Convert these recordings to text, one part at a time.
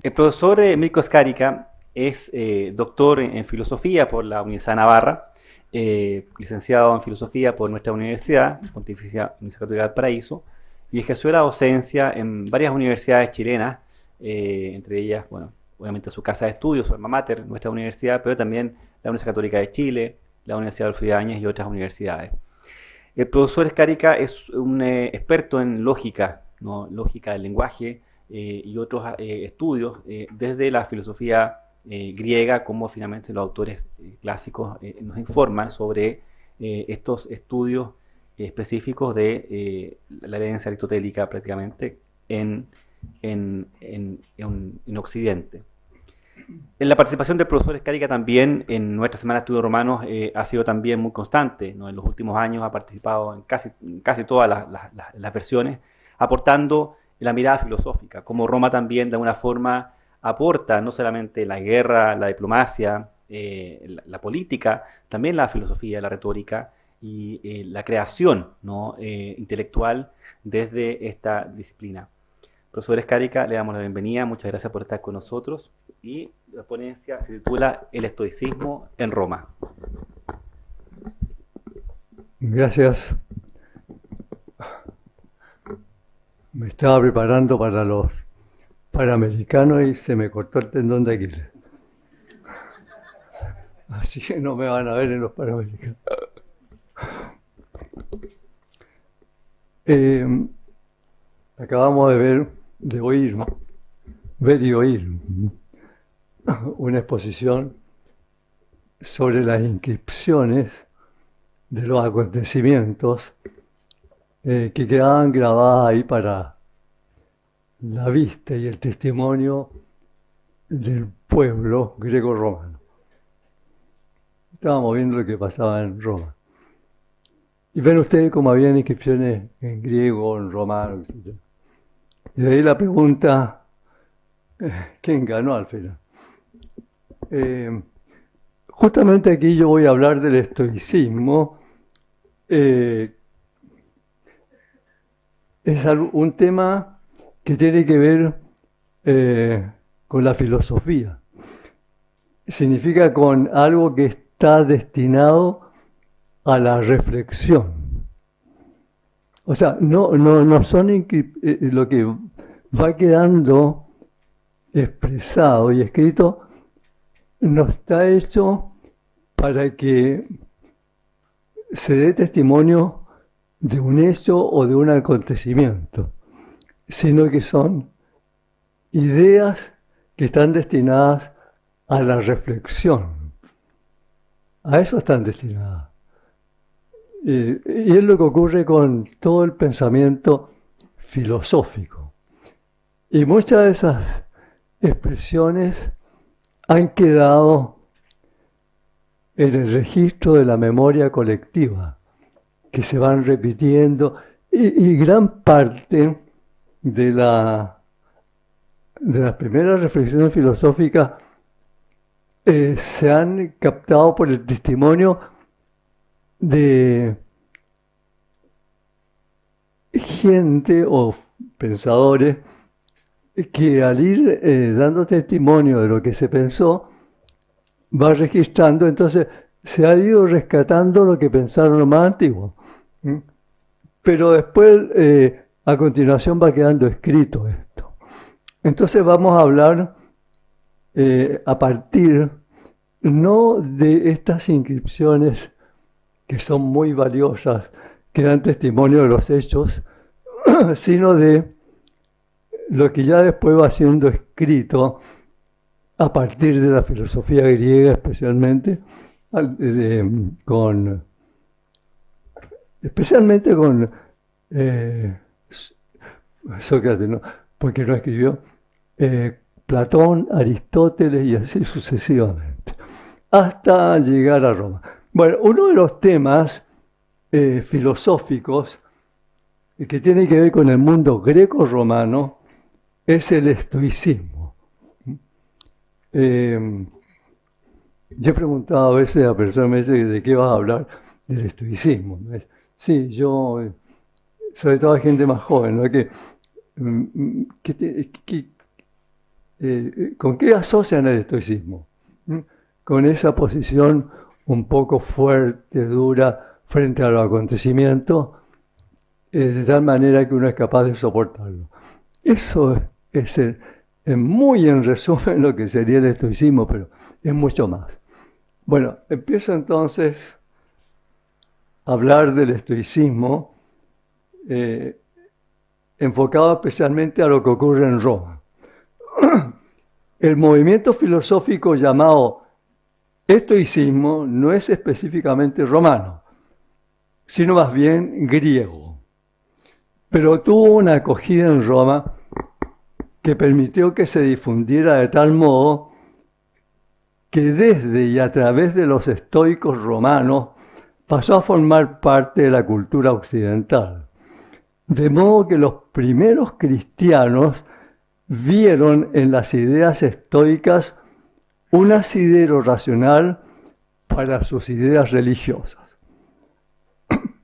El profesor Mirko Skárica es doctor en filosofía por la Universidad de Navarra, licenciado en filosofía por nuestra universidad, Pontificia Universidad Católica del Paraíso, y ejerció la docencia en varias universidades chilenas, entre ellas, bueno, obviamente su casa de estudios, su alma mater, nuestra universidad, pero también la Universidad Católica de Chile, la Universidad Adolfo Ibáñez y otras universidades. El profesor Skárica es un experto en lógica, ¿no? Lógica del lenguaje y otros estudios desde la filosofía griega, como finalmente los autores clásicos nos informan sobre estos estudios específicos de la herencia aristotélica prácticamente en Occidente. En la participación del profesor Skárica también en nuestra Semana de Estudios Romanos ha sido también muy constante, ¿no? En los últimos años ha participado en casi todas las versiones, aportando la mirada filosófica, como Roma también de alguna forma aporta no solamente la guerra, la diplomacia, la política, también la filosofía, la retórica y la creación, ¿no? Intelectual desde esta disciplina. Profesor Skárica, le damos la bienvenida, muchas gracias por estar con nosotros y la ponencia se titula El estoicismo en Roma. Gracias. Me estaba preparando para los Panamericanos y se me cortó el tendón de Aquiles. Así que no me van a ver en los Panamericanos. Acabamos de ver y oír una exposición sobre las inscripciones de los acontecimientos que quedaban grabadas ahí para la vista y el testimonio del pueblo greco-romano. Estábamos viendo lo que pasaba en Roma. Y ven ustedes cómo habían inscripciones en griego, en romano, etc. Y de ahí la pregunta, ¿quién ganó al final? Justamente aquí yo voy a hablar del estoicismo. Es un tema que tiene que ver con la filosofía. Significa con algo que está destinado a la reflexión. O sea, no son lo que va quedando expresado y escrito, no está hecho para que se dé testimonio de un hecho o de un acontecimiento, sino que son ideas que están destinadas a la reflexión. A eso están destinadas. Y es lo que ocurre con todo el pensamiento filosófico. Y muchas de esas expresiones han quedado en el registro de la memoria colectiva, que se van repitiendo, y gran parte de las primeras reflexiones filosóficas se han captado por el testimonio de gente o pensadores que al ir dando testimonio de lo que se pensó, va registrando, entonces se ha ido rescatando lo que pensaron los más antiguos. Pero después, a continuación, va quedando escrito esto. Entonces vamos a hablar a partir, no de estas inscripciones que son muy valiosas, que dan testimonio de los hechos, sino de lo que ya después va siendo escrito a partir de la filosofía griega especialmente, especialmente con Sócrates, ¿no? Porque no escribió, Platón, Aristóteles y así sucesivamente, hasta llegar a Roma. Bueno, uno de los temas filosóficos que tiene que ver con el mundo greco-romano es el estoicismo. Yo he preguntado a veces a personas, me dicen, ¿de qué vas a hablar? Del estoicismo. Sí, yo, sobre todo a gente más joven, ¿no? ¿con qué asocian el estoicismo? Con esa posición un poco fuerte, dura, frente a los acontecimientos, de tal manera que uno es capaz de soportarlo. Eso es muy en resumen lo que sería el estoicismo, pero es mucho más. Bueno, empiezo entonces a hablar del estoicismo enfocado especialmente a lo que ocurre en Roma. El movimiento filosófico llamado estoicismo no es específicamente romano, sino más bien griego. Pero tuvo una acogida en Roma que permitió que se difundiera de tal modo que desde y a través de los estoicos romanos pasó a formar parte de la cultura occidental. De modo que los primeros cristianos vieron en las ideas estoicas un asidero racional para sus ideas religiosas.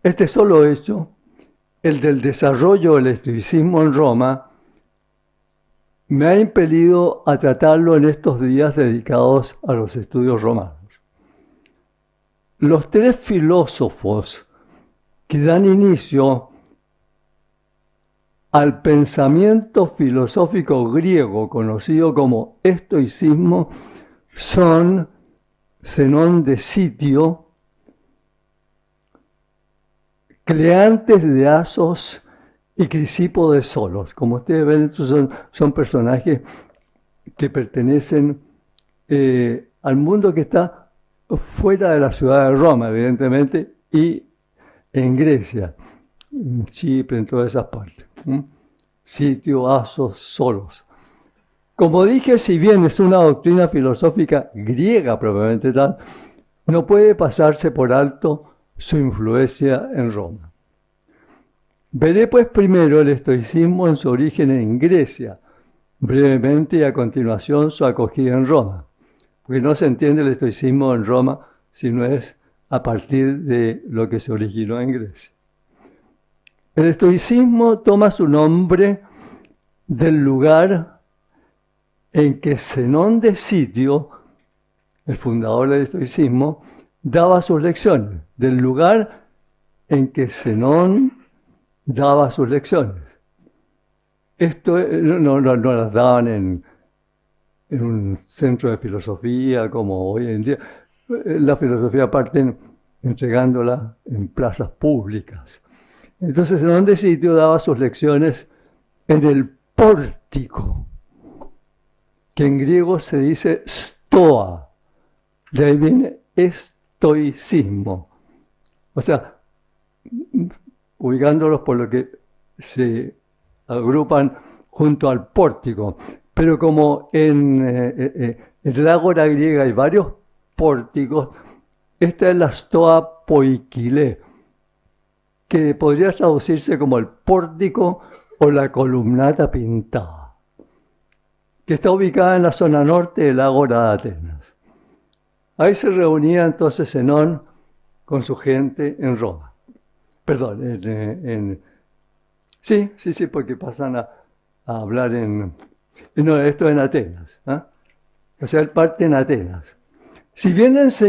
Este solo hecho, el del desarrollo del estoicismo en Roma, me ha impelido a tratarlo en estos días dedicados a los estudios romanos. Los tres filósofos que dan inicio al pensamiento filosófico griego conocido como estoicismo son Zenón de Sitio, Cleantes de Asos y Crisipo de Solos. Como ustedes ven, estos son personajes que pertenecen al mundo que está fuera de la ciudad de Roma, evidentemente, y en Grecia, en Chipre, en todas esas partes. Sitio, Asos, Solos. Como dije, si bien es una doctrina filosófica griega propiamente tal, no puede pasarse por alto su influencia en Roma. Veré pues primero el estoicismo en su origen en Grecia, brevemente y a continuación su acogida en Roma, porque no se entiende el estoicismo en Roma si no es a partir de lo que se originó en Grecia. El estoicismo toma su nombre del lugar en que Zenón de Sitio, el fundador del estoicismo, daba sus lecciones, del lugar en que Zenón daba sus lecciones. Esto no las daban en un centro de filosofía como hoy en día. La filosofía parten entregándola en plazas públicas. Entonces Zenón de Sitio daba sus lecciones en el pórtico, que en griego se dice stoa, de ahí viene estoicismo. O sea, ubicándolos por lo que se agrupan junto al pórtico. Pero como en el ágora griega hay varios pórticos, esta es la stoa poikile, que podría traducirse como el pórtico o la columnata pintada, que está ubicada en la zona norte del ágora de Atenas. Ahí se reunía entonces Zenón con su gente en Roma. Perdón, sí, porque pasan a hablar no, esto en Atenas. O sea, él parte en Atenas. Si bien las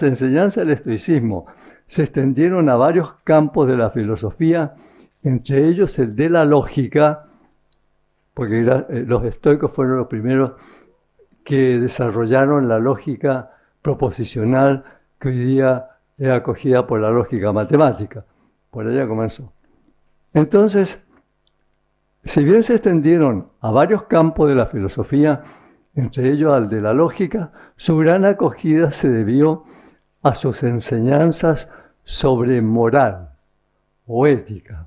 enseñanzas del estoicismo se extendieron a varios campos de la filosofía, entre ellos el de la lógica, porque los estoicos fueron los primeros que desarrollaron la lógica proposicional que hoy día es acogida por la lógica matemática. Por allá comenzó. Entonces, si bien se extendieron a varios campos de la filosofía, entre ellos al de la lógica, su gran acogida se debió a sus enseñanzas sobre moral o ética.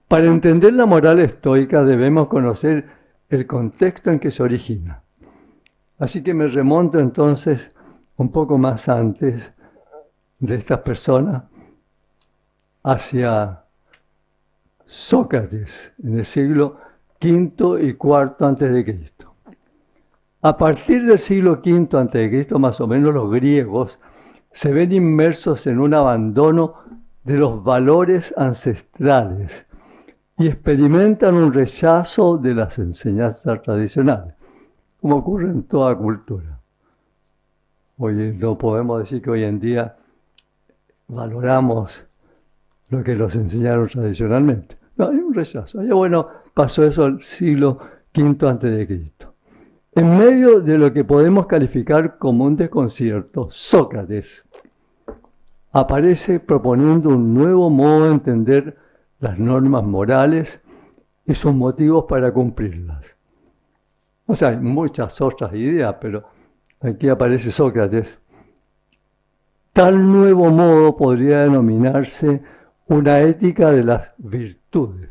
Para entender la moral estoica debemos conocer el contexto en que se origina. Así que me remonto entonces un poco más antes de estas personas hacia Sócrates en el siglo V y IV a.C. A partir del siglo V a.C., más o menos, los griegos se ven inmersos en un abandono de los valores ancestrales y experimentan un rechazo de las enseñanzas tradicionales, como ocurre en toda cultura. Hoy no podemos decir que hoy en día valoramos lo que nos enseñaron tradicionalmente. No, hay un rechazo. Bueno, pasó eso al siglo V a.C. En medio de lo que podemos calificar como un desconcierto, Sócrates aparece proponiendo un nuevo modo de entender las normas morales y sus motivos para cumplirlas. O sea, hay muchas otras ideas, pero aquí aparece Sócrates. Tal nuevo modo podría denominarse una ética de las virtudes.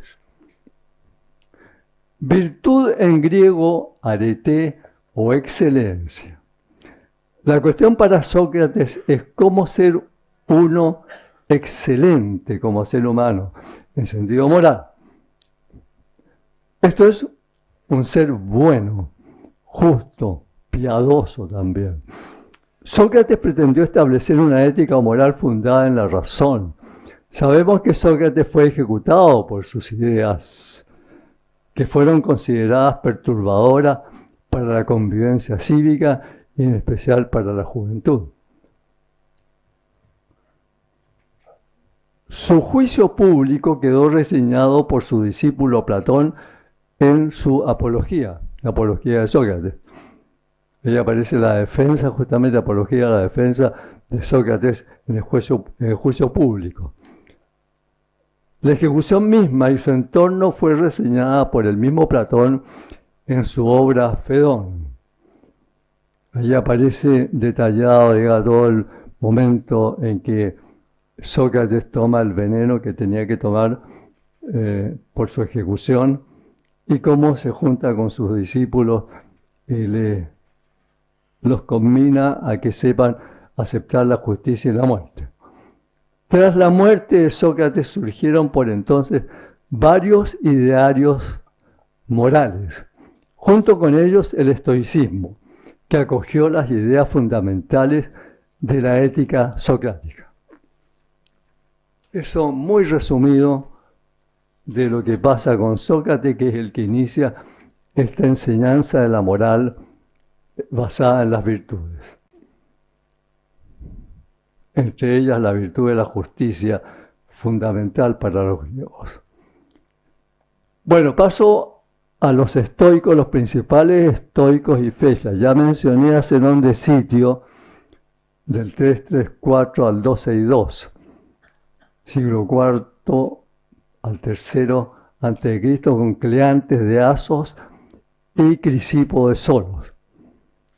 Virtud en griego, arete o excelencia. La cuestión para Sócrates es cómo ser uno excelente como ser humano, en sentido moral. Esto es un ser bueno, justo, piadoso también. Sócrates pretendió establecer una ética o moral fundada en la razón. Sabemos que Sócrates fue ejecutado por sus ideas, que fueron consideradas perturbadoras para la convivencia cívica y en especial para la juventud. Su juicio público quedó reseñado por su discípulo Platón en su Apología, la Apología de Sócrates. Ahí aparece la defensa, justamente Apología, la defensa de Sócrates en el juicio público. La ejecución misma y su entorno fue reseñada por el mismo Platón en su obra Fedón. Allí aparece detallado, todo el momento en que Sócrates toma el veneno que tenía que tomar por su ejecución y cómo se junta con sus discípulos y los combina a que sepan aceptar la justicia y la muerte. Tras la muerte de Sócrates surgieron por entonces varios idearios morales, junto con ellos el estoicismo, que acogió las ideas fundamentales de la ética socrática. Eso muy resumido de lo que pasa con Sócrates, que es el que inicia esta enseñanza de la moral basada en las virtudes. Entre ellas la virtud de la justicia, fundamental para los griegos. Bueno, paso a los estoicos, los principales estoicos y fechas. Ya mencioné a Zenón de Sitio, del 334 al 262, siglo IV al III a.C., con Cleantes de Asos y Crisipo de Solos,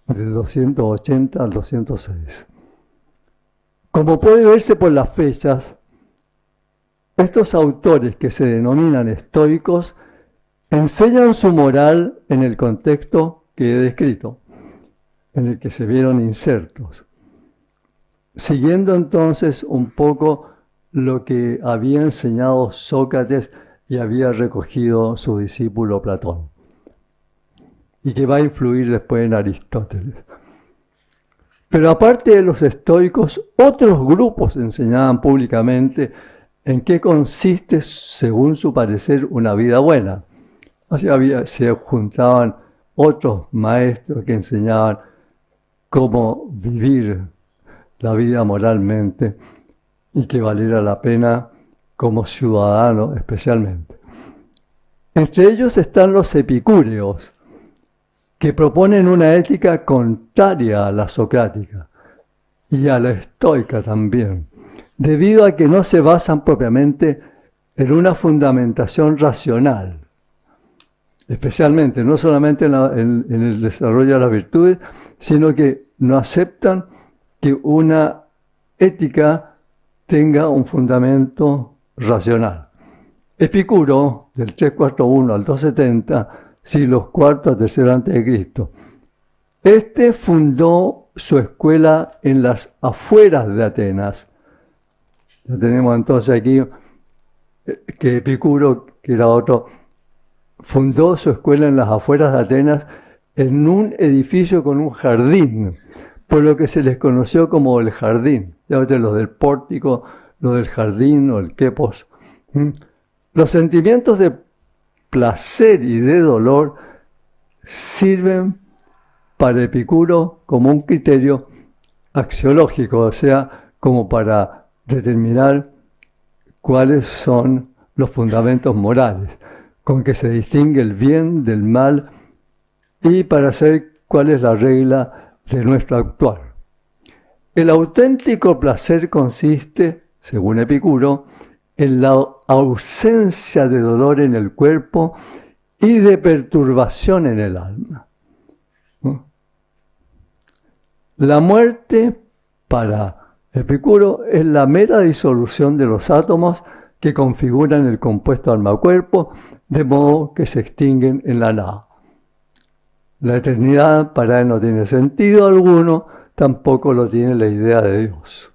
del 280 al 206. Como puede verse por las fechas, estos autores que se denominan estoicos enseñan su moral en el contexto que he descrito, en el que se vieron insertos, siguiendo entonces un poco lo que había enseñado Sócrates y había recogido su discípulo Platón, y que va a influir después en Aristóteles. Pero aparte de los estoicos, otros grupos enseñaban públicamente en qué consiste, según su parecer, una vida buena. Así se juntaban otros maestros que enseñaban cómo vivir la vida moralmente y que valiera la pena como ciudadano especialmente. Entre ellos están los epicúreos, que proponen una ética contraria a la socrática y a la estoica también, debido a que no se basan propiamente en una fundamentación racional, especialmente, no solamente en el desarrollo de las virtudes, sino que no aceptan que una ética tenga un fundamento racional. Epicuro, del 341 al 270, siglos IV a III a.C., este fundó su escuela en las afueras de Atenas. Ya tenemos entonces aquí que Epicuro, que era otro, fundó su escuela en las afueras de Atenas en un edificio con un jardín, por lo que se les conoció como el jardín. Ya ves, los del pórtico, los del jardín o el quepos. Los sentimientos de placer y de dolor sirven para Epicuro como un criterio axiológico, o sea, como para determinar cuáles son los fundamentos morales, con que se distingue el bien del mal y para saber cuál es la regla de nuestro actuar. El auténtico placer consiste, según Epicuro, en la ausencia de dolor en el cuerpo y de perturbación en el alma. La muerte, para Epicuro, es la mera disolución de los átomos que configuran el compuesto alma-cuerpo, de modo que se extinguen en la nada. La eternidad para él no tiene sentido alguno, tampoco lo tiene la idea de Dios.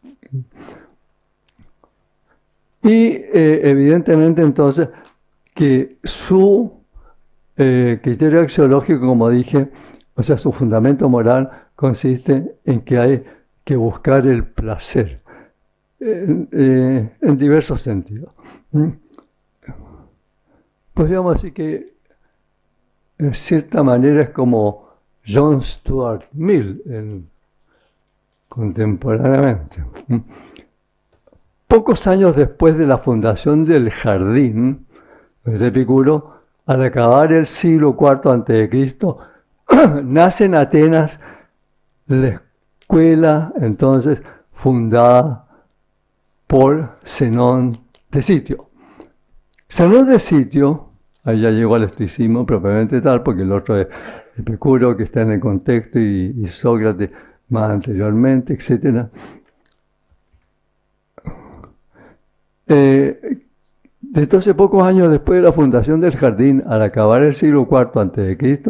Y evidentemente entonces que su criterio axiológico, como dije, o sea, su fundamento moral consiste en que hay que buscar el placer en diversos sentidos. Podríamos decir que en cierta manera es como John Stuart Mill contemporáneamente. Pocos años después de la fundación del jardín de Epicuro, al acabar el siglo IV a.C., nace en Atenas la escuela entonces fundada por Zenón de Sitio. Zenón de Sitio, ahí ya llegó al estoicismo propiamente tal, porque el otro es Epicuro, que está en el contexto, y Sócrates más anteriormente, etc. Entonces, pocos años después de la fundación del jardín, al acabar el siglo IV a.C.,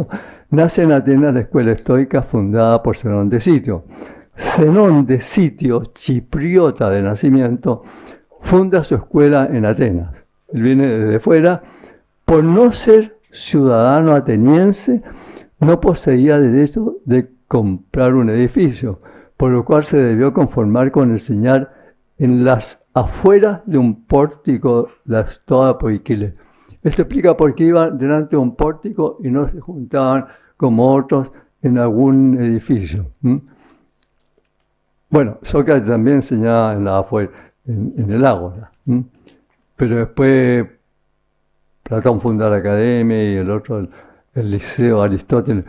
nace en Atenas la escuela estoica fundada por Zenón de Sitio. Zenón de Sitio, chipriota de nacimiento, funda su escuela en Atenas. Él viene desde fuera. Por no ser ciudadano ateniense, no poseía derecho de comprar un edificio, por lo cual se debió conformar con enseñar en las afueras de un pórtico la stoa poikile. Esto explica por qué iban delante de un pórtico y no se juntaban como otros en algún edificio. Bueno, Sócrates también enseñaba en la afuera, en el ágora. Pero después Platón funda la academia y el otro el liceo, Aristóteles.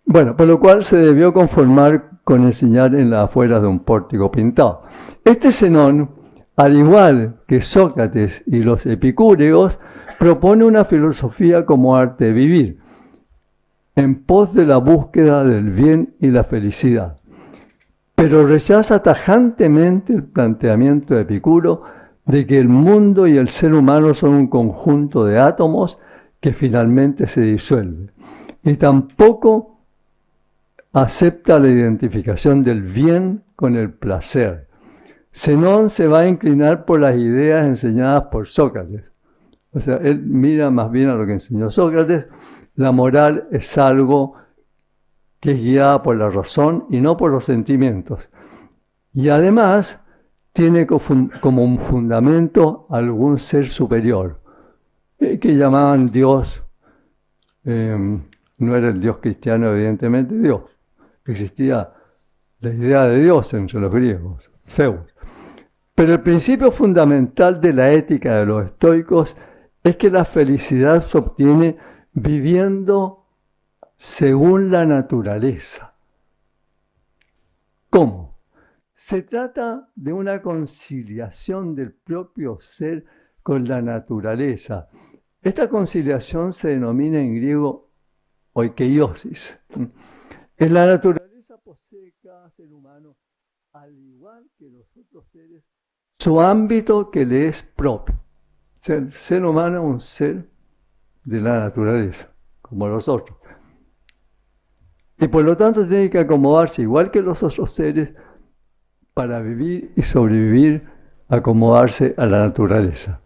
Bueno, por lo cual se debió conformar con enseñar en las afueras de un pórtico pintado. Este Zenón, al igual que Sócrates y los epicúreos, propone una filosofía como arte de vivir, en pos de la búsqueda del bien y la felicidad. Pero rechaza tajantemente el planteamiento de Epicuro de que el mundo y el ser humano son un conjunto de átomos que finalmente se disuelve. Y tampoco acepta la identificación del bien con el placer. Zenón se va a inclinar por las ideas enseñadas por Sócrates. O sea, él mira más bien a lo que enseñó Sócrates. La moral es algo que es guiada por la razón y no por los sentimientos. Y además tiene como un fundamento algún ser superior, que llamaban Dios. No era el Dios cristiano, evidentemente, Dios. Existía la idea de Dios entre los griegos, Zeus. Pero el principio fundamental de la ética de los estoicos es que la felicidad se obtiene viviendo según la naturaleza. ¿Cómo? Se trata de una conciliación del propio ser con la naturaleza. Esta conciliación se denomina en griego oikeiosis. En la naturaleza posee cada ser humano, al igual que los otros seres, su ámbito que le es propio. O sea, el ser humano es un ser de la naturaleza, como los otros. Y por lo tanto tiene que acomodarse, igual que los otros seres, para vivir y sobrevivir, acomodarse a la naturaleza.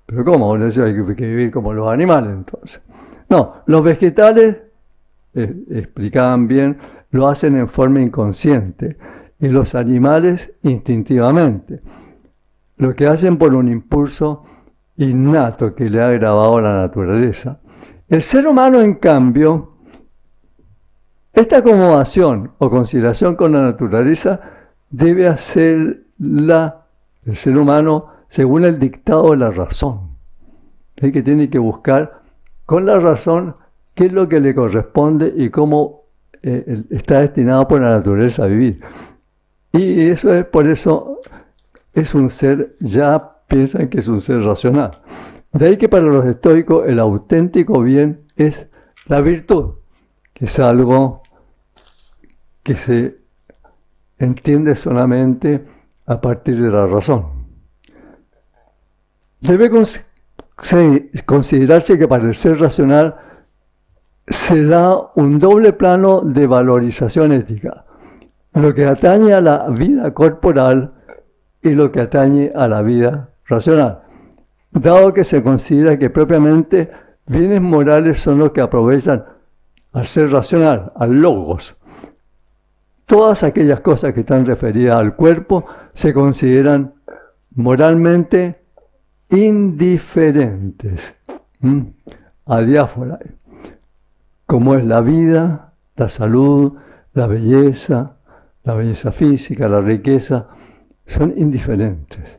¿Pero cómo? Hay que vivir como los animales, entonces. No, los vegetales, explicaban bien, lo hacen en forma inconsciente, y los animales instintivamente. Lo que hacen por un impulso innato que le ha grabado la naturaleza. El ser humano, en cambio, esta acomodación o consideración con la naturaleza debe hacerla el ser humano según el dictado de la razón. Es que tiene que buscar con la razón qué es lo que le corresponde y cómo está destinado por la naturaleza a vivir. Y eso es, por eso es un ser, ya piensan que es un ser racional. De ahí que para los estoicos el auténtico bien es la virtud, que es algo que se entiende solamente a partir de la razón. Debe considerarse que para el ser racional se da un doble plano de valorización ética, lo que atañe a la vida corporal y lo que atañe a la vida racional, dado que se considera que propiamente bienes morales son los que aprovechan al ser racional, al logos. Todas aquellas cosas que están referidas al cuerpo se consideran moralmente indiferentes, adiáfora, como es la vida, la salud, la belleza física, la riqueza, son indiferentes.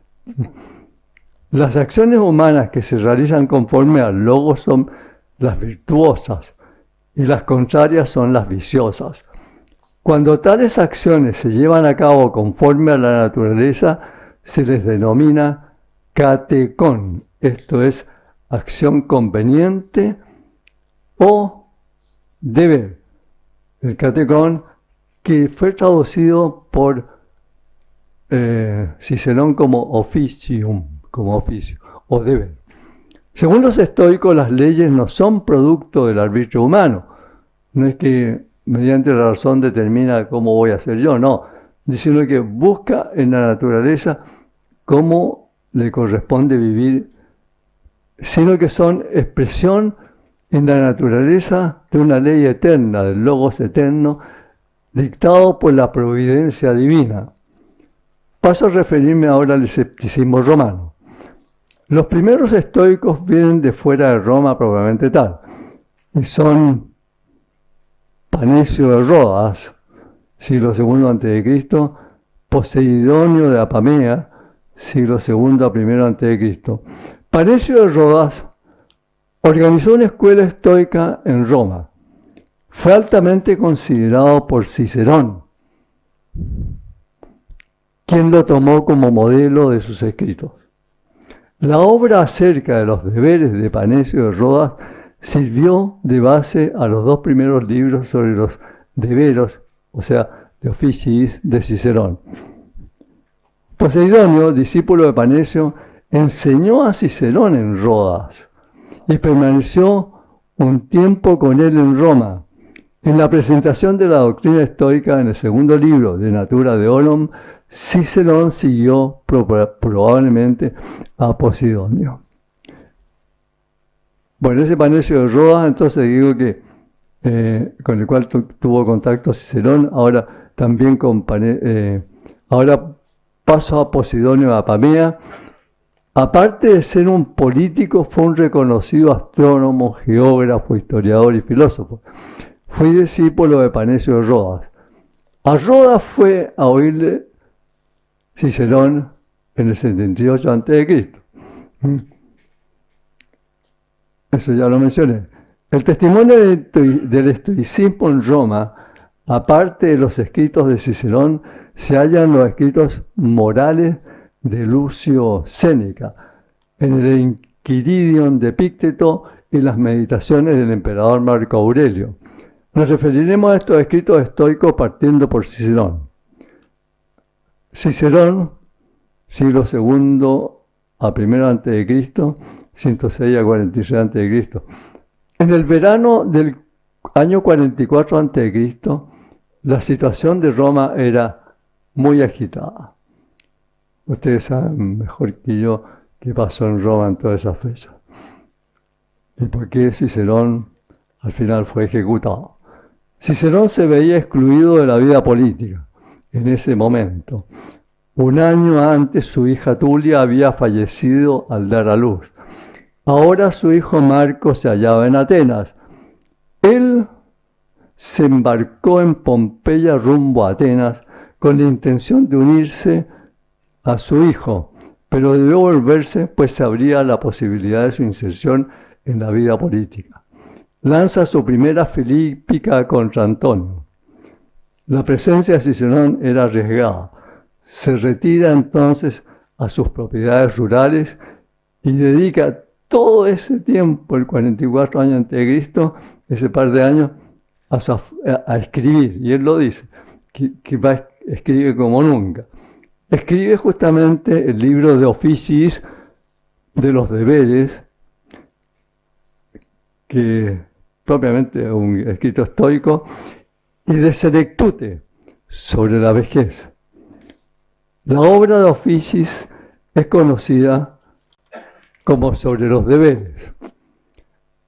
Las acciones humanas que se realizan conforme al logos son las virtuosas y las contrarias son las viciosas. Cuando tales acciones se llevan a cabo conforme a la naturaleza, se les denomina katekon, esto es, acción conveniente o deber. El katekon, que fue traducido por Cicerón como officium, como oficio, o deber. Según los estoicos, las leyes no son producto del arbitrio humano. No es que mediante la razón determina cómo voy a hacer yo, no. Diciendo que busca en la naturaleza cómo le corresponde vivir, sino que son expresión en la naturaleza de una ley eterna, del logos eterno, dictado por la providencia divina. Paso a referirme ahora al escepticismo romano. Los primeros estoicos vienen de fuera de Roma propiamente tal, y son Panecio de Rodas, siglo II a.C., Poseidonio de Apamea, siglo II a I a.C. Panecio de Rodas organizó una escuela estoica en Roma. Fue altamente considerado por Cicerón, quien lo tomó como modelo de sus escritos. La obra acerca de los deberes de Panecio de Rodas sirvió de base a los dos primeros libros sobre los deberos, o sea, de Officiis de Cicerón. Poseidonio, discípulo de Panecio, enseñó a Cicerón en Rodas y permaneció un tiempo con él en Roma. En la presentación de la doctrina estoica en el segundo libro de Natura Deorum, Cicerón siguió probablemente a Poseidonio. Bueno, ese Panecio de Rodas, entonces digo que con el cual tuvo contacto Cicerón, ahora también ahora paso a Poseidonio de Apamea. Aparte de ser un político, fue un reconocido astrónomo, geógrafo, historiador y filósofo. Fue discípulo de Panecio de Rodas. A Rodas fue a oírle Cicerón en el 78 a.C. Eso ya lo mencioné. El testimonio del estoicismo en Roma, aparte de los escritos de Cicerón, se hallan los escritos morales de Lucio Séneca, en el Enquiridion de Epicteto y las meditaciones del emperador Marco Aurelio. Nos referiremos a estos escritos estoicos partiendo por Cicerón. Cicerón, siglo II a I a.C., 106 a 46 a.C. En el verano del año 44 a.C., la situación de Roma era muy agitada. Ustedes saben mejor que yo qué pasó en Roma en todas esas fechas. Y por qué Cicerón al final fue ejecutado. Cicerón se veía excluido de la vida política en ese momento. Un año antes su hija Tulia había fallecido al dar a luz. Ahora su hijo Marco se hallaba en Atenas. Él se embarcó en Pompeya rumbo a Atenas con la intención de unirse a su hijo, pero debió volverse, pues se abría la posibilidad de su inserción en la vida política. Lanza su primera filípica contra Antonio. La presencia de Cicerón era arriesgada. Se retira entonces a sus propiedades rurales y dedica todo ese tiempo, el 44 años antes de Cristo, ese par de años, a escribir. Y él lo dice, que escribe como nunca. Escribe justamente el libro de Officiis, de los deberes, que propiamente es un escrito estoico, y de Senectute, sobre la vejez. La obra de Officiis es conocida como sobre los deberes.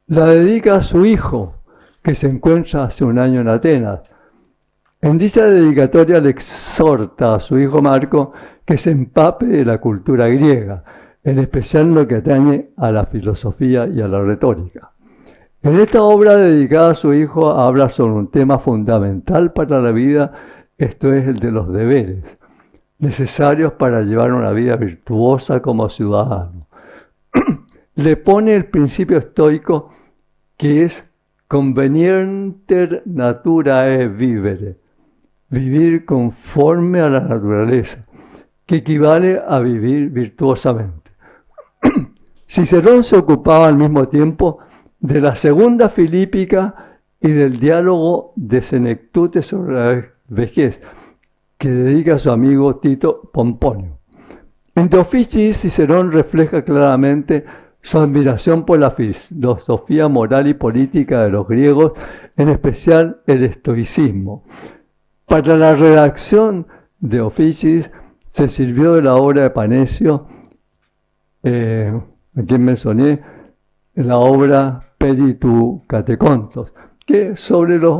La dedica a su hijo, que se encuentra hace un año en Atenas. En dicha dedicatoria le exhorta a su hijo Marco que se empape de la cultura griega, en especial en lo que atañe a la filosofía y a la retórica. En esta obra dedicada a su hijo habla sobre un tema fundamental para la vida, esto es el de los deberes, necesarios para llevar una vida virtuosa como ciudadano. Le pone el principio estoico que es convenienter naturae vivere, vivir conforme a la naturaleza, que equivale a vivir virtuosamente. Cicerón se ocupaba al mismo tiempo de la segunda filípica y del diálogo de Senectute sobre la vejez, que dedica a su amigo Tito Pomponio. En De Officiis, Cicerón refleja claramente su admiración por la filosofía moral y política de los griegos, en especial el estoicismo. Para la redacción de Officiis se sirvió de la obra de Panecio, a quien mencioné, la obra Peritu Catecontos, que es sobre los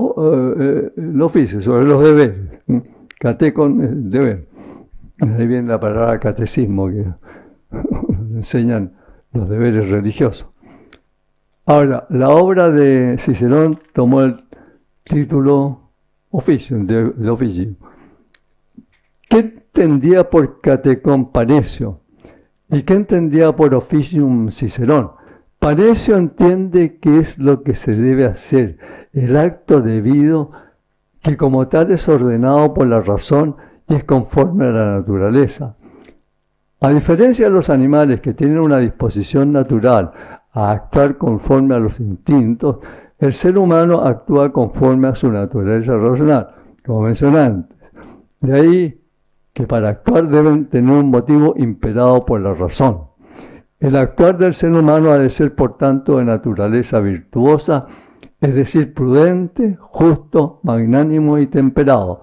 oficios, sobre los deberes. Catecon, deber. Ahí viene la palabra catecismo, que enseñan los deberes religiosos. Ahora, la obra de Cicerón tomó el título Officium, de Officium. ¿Qué entendía por catecon Panecio? ¿Y qué entendía por Officium Cicerón? Panecio entiende que es lo que se debe hacer, el acto debido, que como tal es ordenado por la razón y es conforme a la naturaleza. A diferencia de los animales que tienen una disposición natural a actuar conforme a los instintos, el ser humano actúa conforme a su naturaleza racional, como mencioné antes. De ahí que para actuar deben tener un motivo imperado por la razón. El actuar del ser humano ha de ser, por tanto, de naturaleza virtuosa, es decir, prudente, justo, magnánimo y temperado.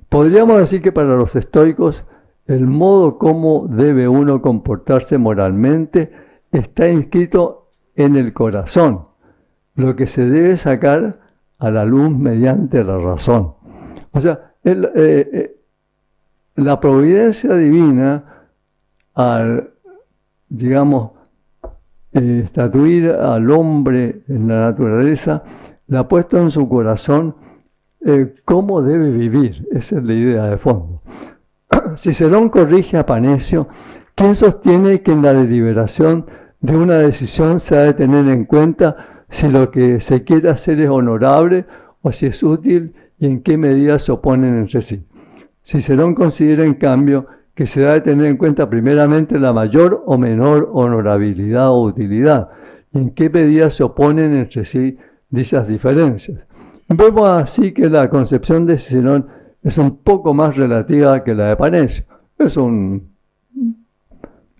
Podríamos decir que para los estoicos, el modo como debe uno comportarse moralmente está inscrito en el corazón, lo que se debe sacar a la luz mediante la razón. O sea, la providencia divina, al, digamos, estatuir al hombre en la naturaleza, le ha puesto en su corazón cómo debe vivir. Esa es la idea de fondo. Cicerón corrige a Panecio, quien sostiene que en la deliberación de una decisión se ha de tener en cuenta si lo que se quiere hacer es honorable o si es útil y en qué medida se oponen entre sí. Cicerón considera, en cambio, que se da de tener en cuenta primeramente la mayor o menor honorabilidad o utilidad, y en qué medida se oponen entre sí dichas diferencias. Vemos así que la concepción de Cicerón es un poco más relativa que la de Panecio. Es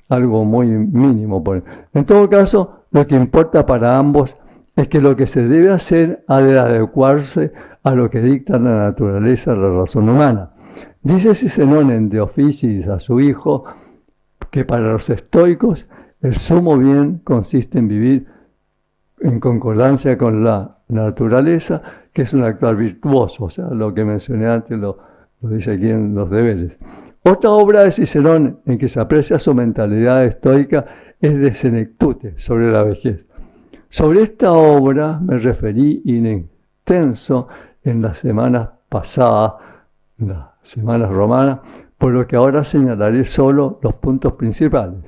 algo muy mínimo. En todo caso, lo que importa para ambos es que lo que se debe hacer ha de adecuarse a lo que dicta la naturaleza de la razón humana. Dice Cicerón en De Officiis a su hijo que para los estoicos el sumo bien consiste en vivir en concordancia con la naturaleza, que es un actuar virtuoso, o sea, lo que mencioné antes lo dice aquí en los deberes. Otra obra de Cicerón en que se aprecia su mentalidad estoica es de Senectute, sobre la vejez. Sobre esta obra me referí in extenso en las semanas pasadas, en las semanas romanas, por lo que ahora señalaré solo los puntos principales.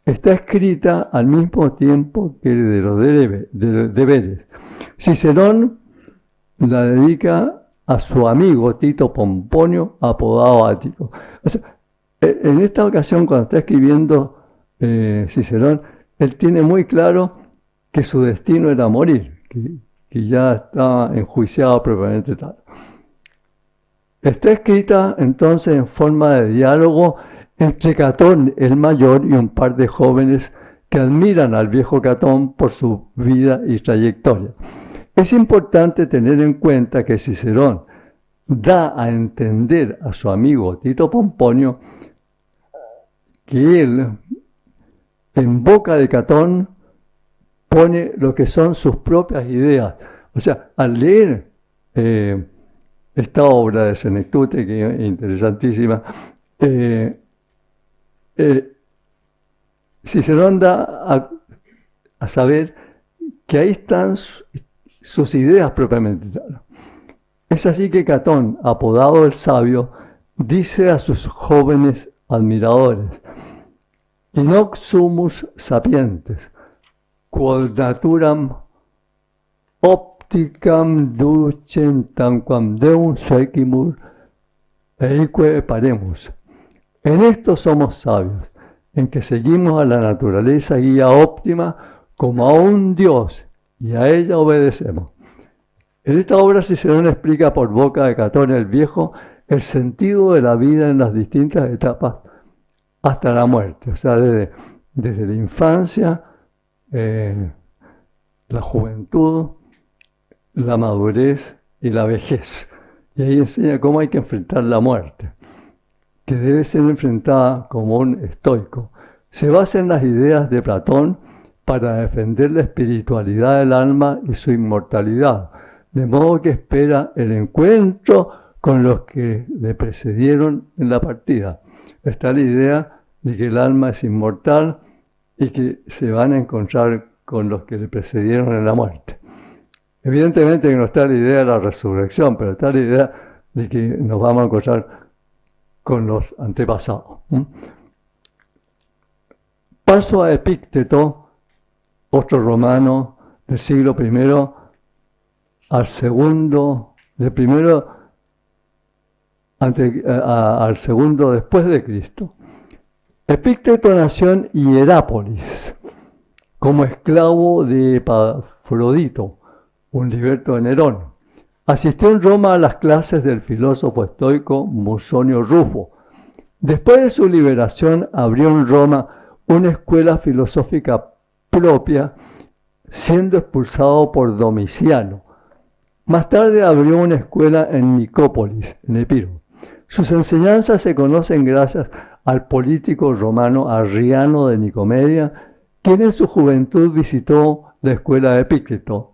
Está escrita al mismo tiempo que de los deberes. Cicerón la dedica a su amigo Tito Pomponio, apodado Ático. O sea, en esta ocasión, cuando está escribiendo Cicerón, él tiene muy claro que su destino era morir, que ya estaba enjuiciado propiamente tal. Está escrita entonces en forma de diálogo entre Catón el mayor y un par de jóvenes que admiran al viejo Catón por su vida y trayectoria. Es importante tener en cuenta que Cicerón da a entender a su amigo Tito Pomponio que él, en boca de Catón, pone lo que son sus propias ideas. O sea, al leer esta obra de Senectute, que es interesantísima, Cicerón da a saber que ahí están sus ideas propiamente. Es así que Catón, apodado el sabio, dice a sus jóvenes admiradores: Inoc sumus sapientes, quod naturam opticam ducem tanquam deum suecimur eique paremus. En esto somos sabios, en que seguimos a la naturaleza guía óptima como a un Dios, y a ella obedecemos. En esta obra Cicerón explica por boca de Catón el Viejo el sentido de la vida en las distintas etapas hasta la muerte, o sea, desde la infancia, la juventud, la madurez y la vejez. Y ahí enseña cómo hay que enfrentar la muerte, que debe ser enfrentada como un estoico. Se basa en las ideas de Platón para defender la espiritualidad del alma y su inmortalidad, de modo que espera el encuentro con los que le precedieron en la partida. Está la idea de que el alma es inmortal y que se van a encontrar con los que le precedieron en la muerte. Evidentemente que no está la idea de la resurrección, pero está la idea de que nos vamos a encontrar con los antepasados. Paso a Epícteto, otro romano del siglo I al segundo, del primero al segundo después de Cristo. Epícteto nació en Hierápolis como esclavo de Epafrodito, un liberto de Nerón. Asistió en Roma a las clases del filósofo estoico Musonio Rufo. Después de su liberación abrió en Roma una escuela filosófica propia, siendo expulsado por Domiciano. Más tarde abrió una escuela en Nicópolis, en Epiro. Sus enseñanzas se conocen gracias al político romano Arriano de Nicomedia, quien en su juventud visitó la escuela de Epícteto.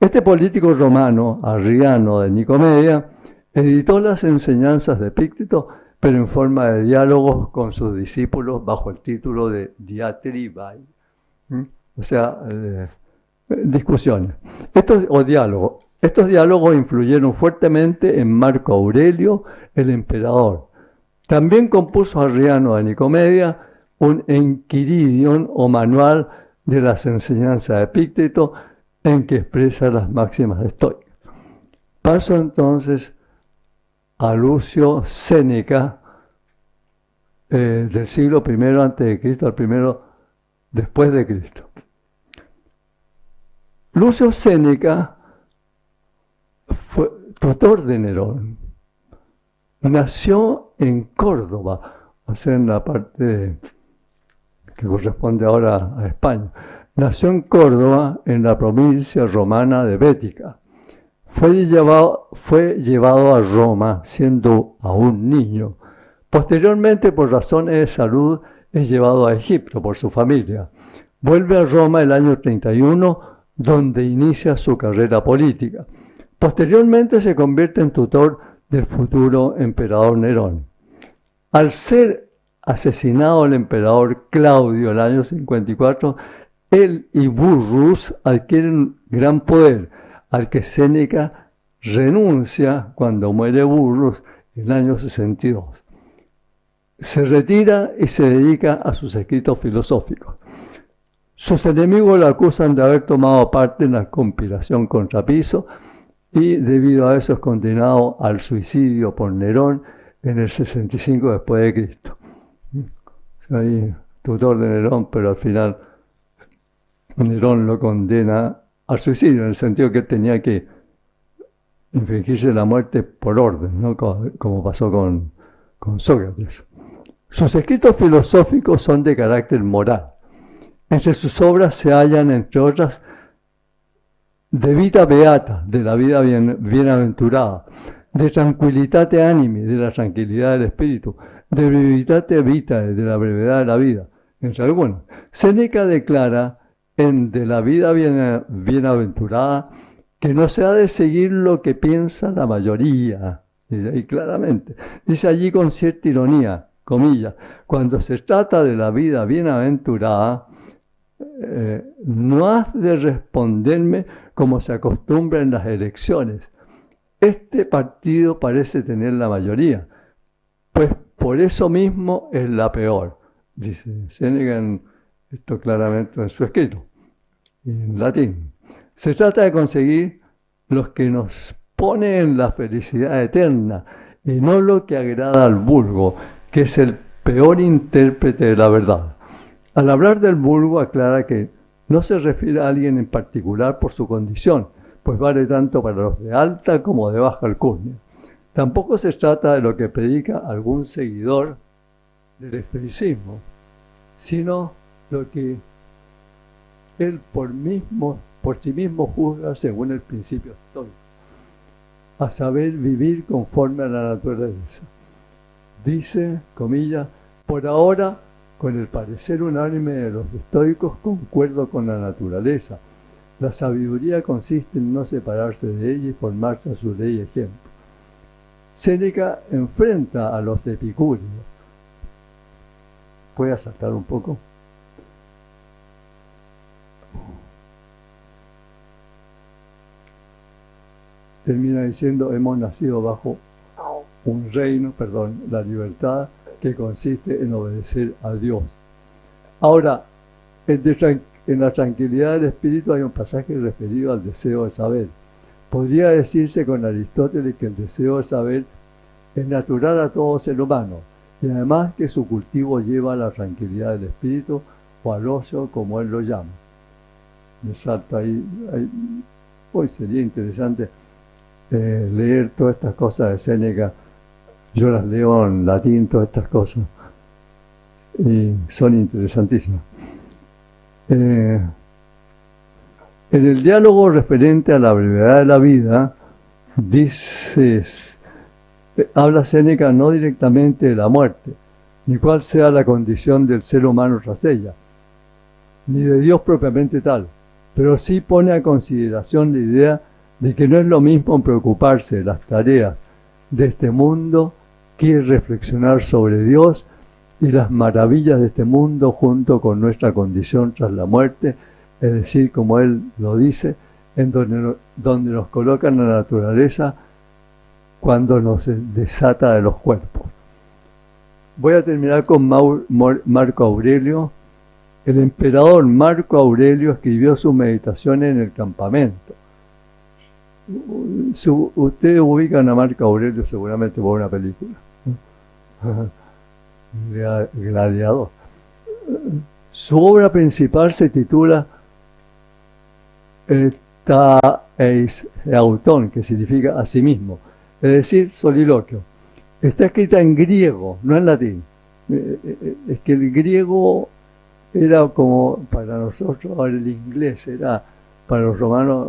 Este político romano, Arriano de Nicomedia, editó las enseñanzas de Epícteto, pero en forma de diálogos con sus discípulos bajo el título de Diatribae, o sea, discusiones, diálogos. Estos diálogos influyeron fuertemente en Marco Aurelio, el emperador. También compuso Arriano de Nicomedia un Enquiridion o manual de las enseñanzas de Epícteto en que expresa las máximas estoicas. Paso entonces a Lucio Séneca, del siglo I a.C. al primero después de Cristo. Lucio Séneca fue tutor de Nerón. Nació en Córdoba, o sea, en la parte que corresponde ahora a España. Nació en Córdoba, en la provincia romana de Bética. Fue llevado a Roma siendo aún niño. Posteriormente, por razones de salud, es llevado a Egipto por su familia. Vuelve a Roma el año 31, donde inicia su carrera política. Posteriormente se convierte en tutor del futuro emperador Nerón. Al ser asesinado el emperador Claudio en el año 54, él y Burrus adquieren gran poder, al que Séneca renuncia cuando muere Burrus en el año 62. Se retira y se dedica a sus escritos filosóficos. Sus enemigos lo acusan de haber tomado parte en la conspiración contra Piso y debido a eso es condenado al suicidio por Nerón en el 65 después de Cristo. Ahí, tutor de Nerón, pero al final Nerón lo condena al suicidio, en el sentido que él tenía que infligirse la muerte por orden, ¿no? Como pasó con Sócrates. Sus escritos filosóficos son de carácter moral. Entre sus obras se hallan, entre otras, de vita beata, de la vida bienaventurada, de tranquilitate animi, de la tranquilidad del espíritu, de brevitate vitae, de la brevedad de la vida, entre algunos. Séneca declara en De la vida bienaventurada que no se ha de seguir lo que piensa la mayoría, dice ahí claramente. Dice allí con cierta ironía, comillas, cuando se trata de la vida bienaventurada, no has de responderme como se acostumbra en las elecciones. Este partido parece tener la mayoría, pues por eso mismo es la peor, dice Séneca esto claramente en su escrito, en latín. Se trata de conseguir lo que nos pone en la felicidad eterna y no lo que agrada al vulgo, que es el peor intérprete de la verdad. Al hablar del vulgo aclara que no se refiere a alguien en particular por su condición, pues vale tanto para los de alta como de baja alcurnia. Tampoco se trata de lo que predica algún seguidor del estoicismo, sino lo que él por sí mismo juzga según el principio estoico, a saber, vivir conforme a la naturaleza. Dice, comillas, por ahora, con el parecer unánime de los estoicos, concuerdo con la naturaleza. La sabiduría consiste en no separarse de ella y formarse a su ley y ejemplo. Séneca enfrenta a los epicúreos. ¿Puede saltar un poco? Termina diciendo, hemos nacido bajo un reino, la libertad, que consiste en obedecer a Dios. Ahora, en la tranquilidad del espíritu hay un pasaje referido al deseo de saber. Podría decirse con Aristóteles que el deseo de saber es natural a todo ser humano, y además que su cultivo lleva a la tranquilidad del espíritu o al ocio, como él lo llama. Me salto ahí. Hoy sería interesante leer todas estas cosas de Séneca. Yo las leo en latín, todas estas cosas, y son interesantísimas. En el diálogo referente a la brevedad de la vida, habla Séneca no directamente de la muerte, ni cuál sea la condición del ser humano tras ella, ni de Dios propiamente tal, pero sí pone a consideración la idea de que no es lo mismo preocuparse de las tareas de este mundo que reflexionar sobre Dios y las maravillas de este mundo junto con nuestra condición tras la muerte, es decir, como él lo dice, en donde nos coloca en la naturaleza cuando nos desata de los cuerpos. Voy a terminar con Marco Aurelio. El emperador Marco Aurelio escribió sus meditaciones en el campamento. Ustedes ubican a Marco Aurelio seguramente por una película. Gladiador. Su obra principal se titula Ta eis auton, que significa a sí mismo, es decir, soliloquio. Está escrita en griego, no en latín. Es que el griego era como para nosotros, ahora el inglés era para los romanos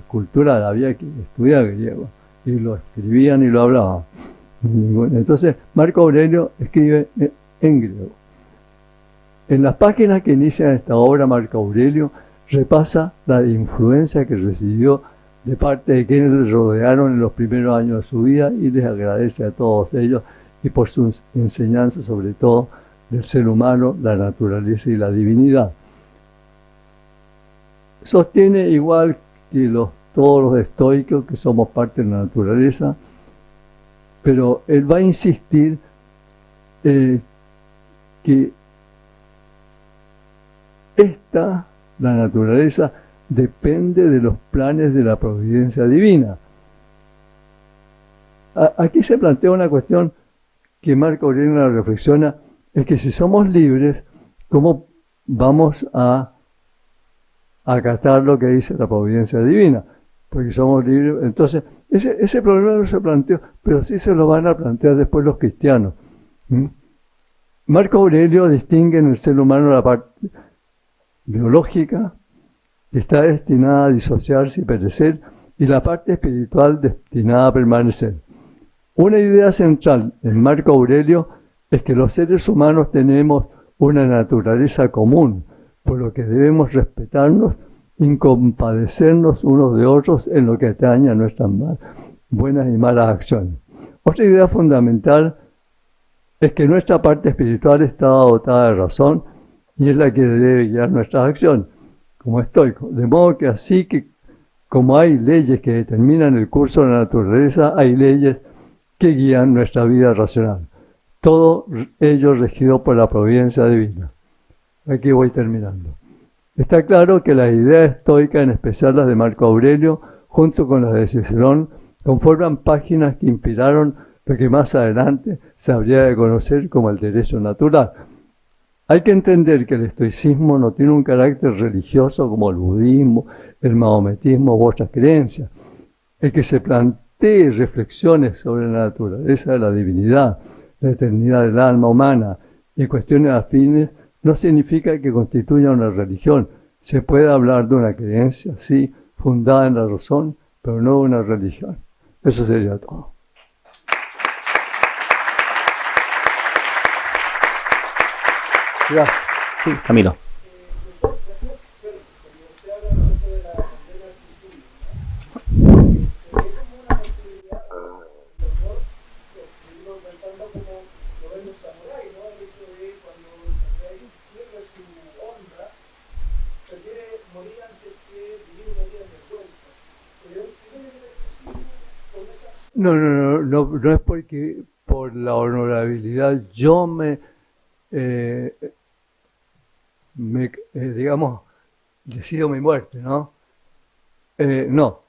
cultural, había que estudiar griego, y lo escribían y lo hablaban. Entonces, Marco Aurelio escribe en griego. En las páginas que inician esta obra, Marco Aurelio repasa la influencia que recibió de parte de quienes le rodearon en los primeros años de su vida y les agradece a todos ellos y por sus enseñanzas, sobre todo del ser humano, la naturaleza y la divinidad. Sostiene igual que todos los estoicos que somos parte de la naturaleza, pero él va a insistir que la naturaleza, depende de los planes de la providencia divina. Aquí se plantea una cuestión que Marco Aurelio la reflexiona, es que si somos libres, ¿cómo vamos a acatar lo que dice la providencia divina? Porque somos libres. Entonces, ese problema no se planteó, pero sí se lo van a plantear después los cristianos. Marco Aurelio distingue en el ser humano la parte biológica, que está destinada a disociarse y perecer, y la parte espiritual destinada a permanecer. Una idea central en Marco Aurelio es que los seres humanos tenemos una naturaleza común, por lo que debemos respetarnos y compadecernos unos de otros en lo que atañe a nuestras buenas y malas acciones. Otra idea fundamental es que nuestra parte espiritual está dotada de razón y es la que debe guiar nuestras acciones, como estoico. De modo que así que como hay leyes que determinan el curso de la naturaleza, hay leyes que guían nuestra vida racional. Todo ello regido por la providencia divina. Aquí voy terminando. Está claro que las ideas estoicas, en especial las de Marco Aurelio, junto con las de Cicerón, conforman páginas que inspiraron lo que más adelante se habría de conocer como el derecho natural. Hay que entender que el estoicismo no tiene un carácter religioso como el budismo, el maometismo u otras creencias. El que se plantee reflexiones sobre la naturaleza de la divinidad, la eternidad del alma humana y cuestiones afines no significa que constituya una religión. Se puede hablar de una creencia, sí, fundada en la razón, pero no de una religión. Eso sería todo. Gracias. Sí, Camilo. No es porque por la honorabilidad yo digamos, decido mi muerte, ¿no? No,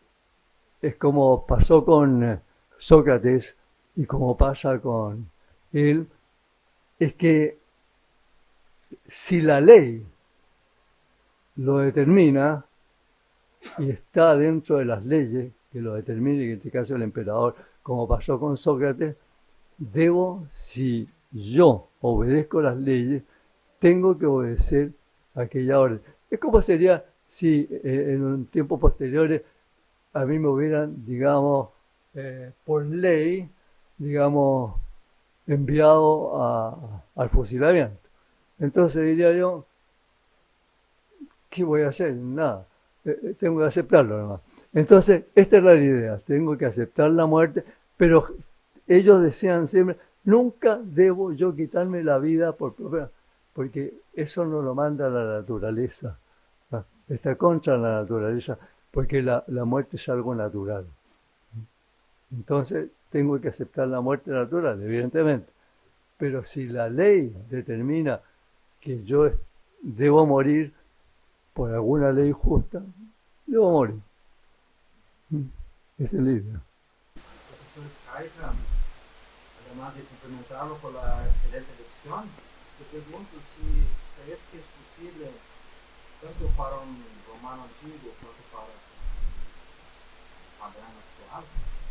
es como pasó con Sócrates y como pasa con él, es que si la ley lo determina y está dentro de las leyes que lo determine, y en este caso el emperador, como pasó con Sócrates, si yo obedezco las leyes, tengo que obedecer aquella orden. Es como sería si en un tiempo posteriores a mí me hubieran, digamos, por ley, digamos, enviado al fusilamiento. Entonces diría yo, ¿qué voy a hacer? Nada, tengo que aceptarlo nomás. Entonces, esta es la idea, tengo que aceptar la muerte, pero ellos decían siempre, nunca debo yo quitarme la vida porque eso no lo manda la naturaleza, ¿no? Está contra la naturaleza, porque la muerte es algo natural. Entonces, tengo que aceptar la muerte natural, evidentemente. Pero si la ley determina que yo debo morir por alguna ley justa, debo morir. Esa es la idea. Además de complementarlo con la excelente lección, te pregunto si crees que es posible, tanto para un romano antiguo como para un pagano actual,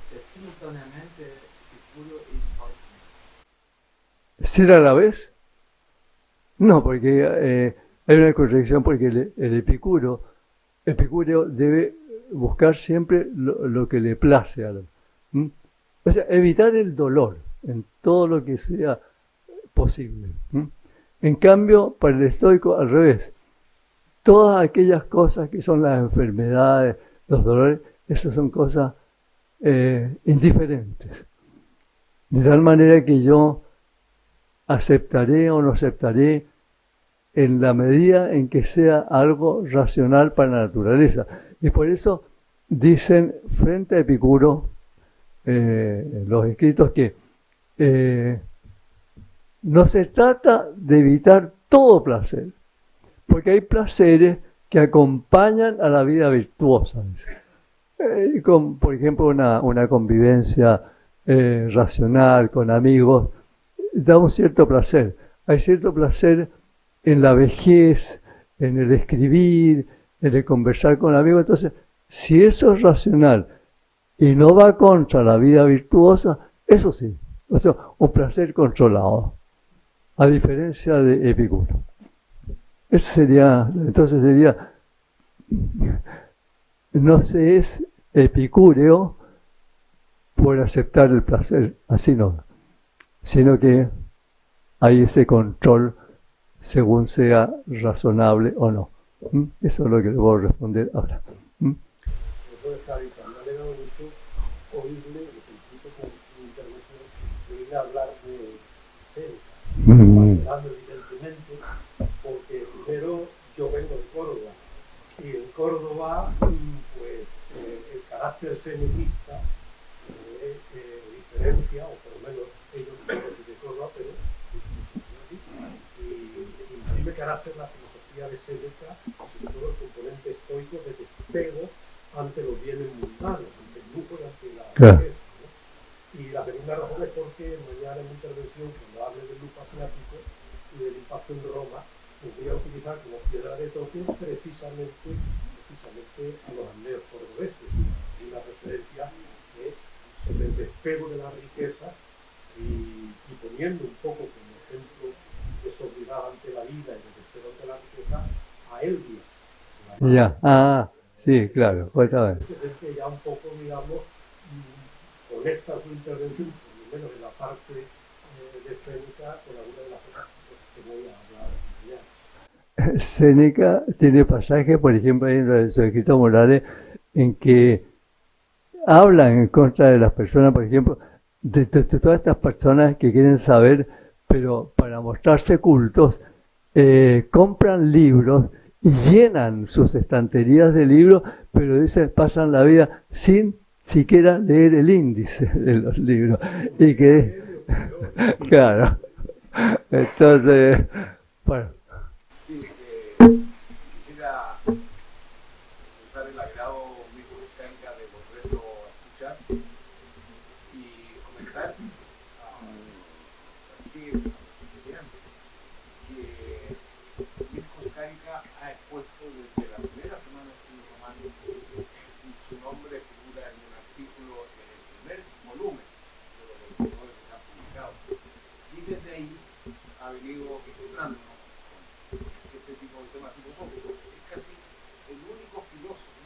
ser simultáneamente epicúreo y estoico. ¿Ser a la vez? No, porque hay una contradicción, porque el epicúreo debe buscar siempre lo que le place a él. O sea, evitar el dolor en todo lo que sea posible. En cambio, para el estoico, al revés. Todas aquellas cosas que son las enfermedades, los dolores, esas son cosas indiferentes. De tal manera que yo aceptaré o no aceptaré en la medida en que sea algo racional para la naturaleza. Y por eso dicen frente a Epicuro, los escritos, que no se trata de evitar todo placer, porque hay placeres que acompañan a la vida virtuosa. Por ejemplo, una convivencia racional con amigos da un cierto placer. Hay cierto placer en la vejez, en el escribir, en el conversar con amigos. Entonces, si eso es racional y no va contra la vida virtuosa, eso sí, o sea, un placer controlado, a diferencia de Epicuro. Entonces sería, no se es epicúreo por aceptar el placer, así no, sino que hay ese control según sea razonable o no. Eso es lo que le voy a responder ahora. Profesor Escarica, me ha alegrado mucho oírle, y felicito con su intervención, oírle hablar de Séneca, hablando evidentemente, porque primero yo vengo de Córdoba, y en Córdoba, pues, el carácter senequista diferencia, o por lo menos ellos no son de Córdoba, pero imprime carácter la filosofía de Séneca, sobre todo el componente estoico de despego ante los bienes mundanos, ante el lujo y ante la riqueza, ¿no? Y la segunda razón es porque mañana en mi intervención, cuando hable del lujo asiático y del impacto en Roma, pues voy a utilizar como piedra de toque precisamente a los aldeos cordobeses, y una referencia sobre el despego de la riqueza y poniendo un poco como ejemplo de sobriedad ante la vida y de despego ante la riqueza a Elvia. Ya, sí, claro, justamente. Es que ya un poco, digamos, conecta su intervención, por lo menos en la parte de Séneca, con alguna de las cosas que voy a hablar mañana. Séneca tiene pasajes, por ejemplo, en su escrito Morales, en que hablan en contra de las personas, por ejemplo, de todas estas personas que quieren saber, pero para mostrarse cultos, compran libros y llenan sus estanterías de libros, pero dicen, pasan la vida sin siquiera leer el índice de los libros. Y que, claro, entonces, bueno. Sí, quisiera expresar el agrado muy Escarica de volverlo a escuchar y comentar a partir que Mirko Escarica ha expuesto desde la primera semana de estudios romanos y su nombre figura en un artículo en el primer volumen de los 29 que se han publicado. Y desde ahí ha venido ilustrándonos este tipo de temas filosóficos. Es casi el único filósofo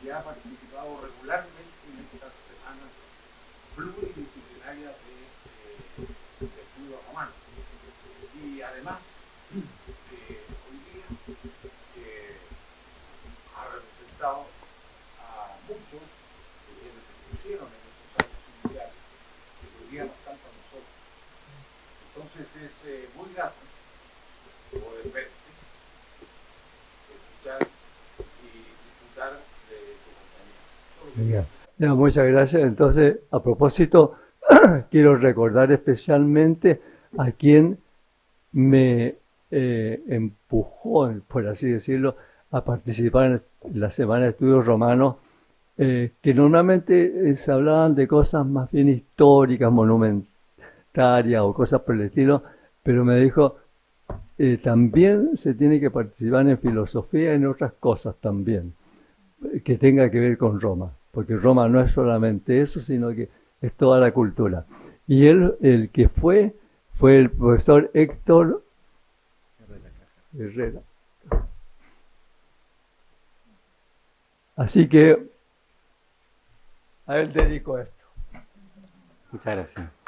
que ha participado regularmente en estas semanas pluridisciplinarias de estudio romano. Y además, hoy día ha representado a muchos quienes se pusieron en esos años iniciales, que hoy día nos cantan a nosotros. Entonces es muy grato poder verte, escuchar y disfrutar de tu compañía. Ya, muchas gracias. Entonces, a propósito, quiero recordar especialmente a quien me empujó, por así decirlo, a participar en la Semana de Estudios Romanos, que normalmente se hablaban de cosas más bien históricas, monumentarias o cosas por el estilo, pero me dijo, también se tiene que participar en filosofía y en otras cosas también, que tenga que ver con Roma, porque Roma no es solamente eso, sino que es toda la cultura. Y él, el que fue el profesor Héctor Herrera. Así que a él dedico esto. Muchas gracias.